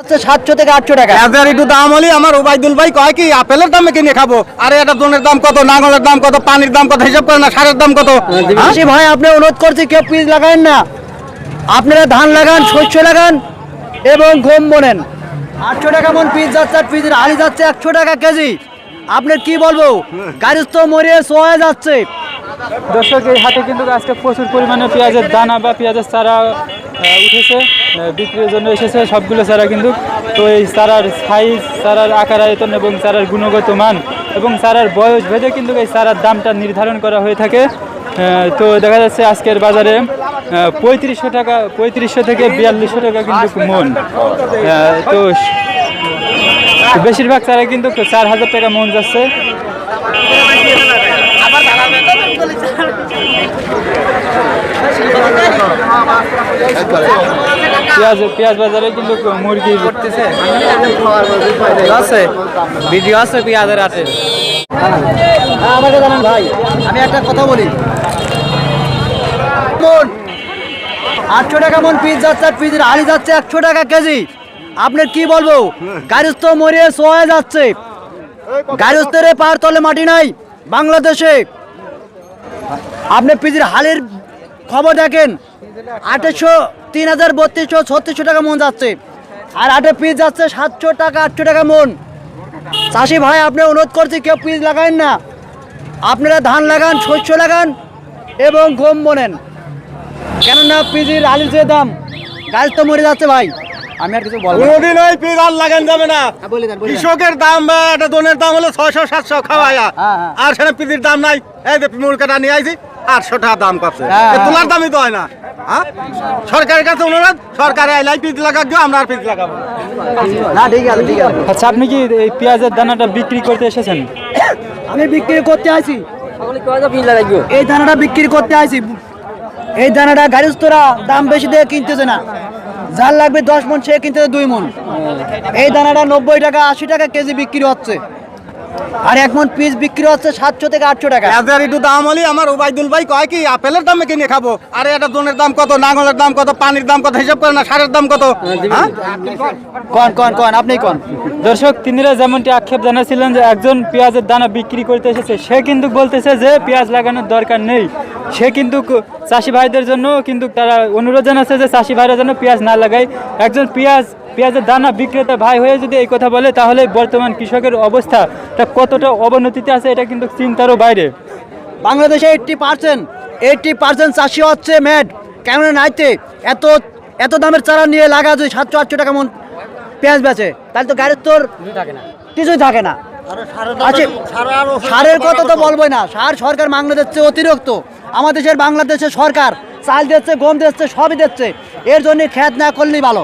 700 থেকে 800 টাকা। এদের একটু দাম হলে আমার ওবাইদুল ভাই কয় কি আপেলের দামে কিনে খাবো, আরে এটা দোনের দাম কত, নাঙলের দাম কত, পানির দাম কত হিসাব করে না, সারের দাম কত। হাসি ভাই আপনি অনুরোধ করছি কেউ পিস লাগান না, আপনারা ধান লাগান, শস্য লাগান এবং গম বোনেন। 800 টাকা মন পিস যাচ্ছে, আর পিসের আলি যাচ্ছে 100 টাকা কেজি। আপনার কি বলবো, গাড়ি তো মরিয়ে সোয়া যাচ্ছে। দর্শক এই হাটে কিন্তু আজকে প্রচুর পরিমাণে পেঁয়াজের দানা বা পেঁয়াজের চারা উঠেছে, বিক্রির জন্য এসেছে সবগুলো চারা কিন্তু। তো এই চারার সাইজ, চারার আকার আয়তন এবং চারার গুণগত মান এবং চারার বয়স ভেদে কিন্তু এই চারার দামটা নির্ধারণ করা হয়ে থাকে। তো দেখা যাচ্ছে আজকের বাজারে 3500 থেকে 4200 টাকা কিন্তু মন। তো বেশিরভাগ চারা কিন্তু 4000 টাকা মন যাচ্ছে। পেঁয়াজ বাজারে কিন্তু মুরগি আছে ভিডিও আছে পেঁয়াজের আছে। আমাকে জানেন ভাই, আমি একটা কথা বলি, 800 টাকা মন পিস যাচ্ছে, আর পিসের আলি যাচ্ছে 100 টাকা কেজি। আপনার কি বলবো, গাড়ি তো মরিয়ে সোয়া যাচ্ছে। গাড়ির পার তলে মাটি নাই বাংলাদেশে। আপনি পিসের হালের খবর দেখেন, 800, 3000, 3200, 3600 টাকা মন যাচ্ছে, আর 8 পিস যাচ্ছে 700 টাকা, 800 টাকা মন। চাষি ভাই আপনি অনুরোধ করছি কেউ পিস লাগান না, আপনারা ধান লাগান, শস্য লাগান এবং গম বোনেন। কেননা পিসের আলির যে দাম, গাছ তো মরে যাচ্ছে ভাই। আমি আর কিছু বলবো না। কোনোদিন ওই পিস আর লাগান যাবে না। কৃষকের দাম একটা দোনের দাম হলো 600-700 খাওয়ায়া, আর সেটা পিসের দাম নাই। এই যে মুরগাটা নিয়ে আইছি 800 টাকা দাম পাচ্ছে, তোলার দামই তো হয় না। সরকারের কাছে অনুরোধ, সরকারে আইলাই পিস লাগাক, আমরা আর পিস লাগাবো না। ঠিক আছে, ঠিক আছে। আচ্ছা, আপনি কি এই পেঁয়াজের দানাটা বিক্রি করতে এসেছেন? আমি বিক্রি করতে আইছি, এই দানাটা বিক্রি করতে আইছি। এই দানাটা গাড়িস্তরা দাম বেশি দিয়ে কিনতেছে না, যার লাগবে 10 মন সে কিনতেছে 2 মন। এই দানাটা 90 টাকা, 80 টাকা কেজি বিক্রি হচ্ছে, আর 1 মন পিস বিক্রি হচ্ছে 700 থেকে 800 টাকা। এদের একটু দাম হলে আমার ওবাইদুল ভাই কয় কি আপেলের দামে কিনে খাবো, আরে এটা দোনের দাম কত, নাঙলের দাম কত, পানির দাম কত হিসাব করে না, সারের দাম কত। কোন আপনি কোন। দর্শক, তিনিরা যেমনটি আক্ষেপ জানাচ্ছিলেন যে একজন পেঁয়াজের দানা বিক্রি করতে এসেছে, সে কিন্তু বলতেছে যে পেঁয়াজ লাগানোর দরকার নেই। সে কিন্তু চাষি ভাইদের জন্য কিন্তু তারা অনুরোধ জানাচ্ছে যে চাষি ভাইরা যেন পেঁয়াজ না লাগায়। একজন পেঁয়াজের দানা বিক্রেতা ভাই হয়ে যদি এই কথা বলে, তাহলে বর্তমান কৃষকের অবস্থাটা কতটা অবনতিতে আছে এটা কিন্তু চিন্তারও বাইরে। বাংলাদেশে 80% চাষি হচ্ছে ম্যাড। কেন নাইতে এত দামের চারা নিয়ে লাগা যদি 700-800 টাকা মন পেঁয়াজ বেচে, তাহলে তো গাড়ির তোর কিছুই থাকে না। আচ্ছা, সারের কথা তো বলবোই না। সার সরকার বাংলা দিচ্ছে অতিরিক্ত। আমাদের বাংলাদেশের সরকার চাল দিচ্ছে, গম দিচ্ছে, সবই দিচ্ছে। এর জন্য খেত না করলেই ভালো।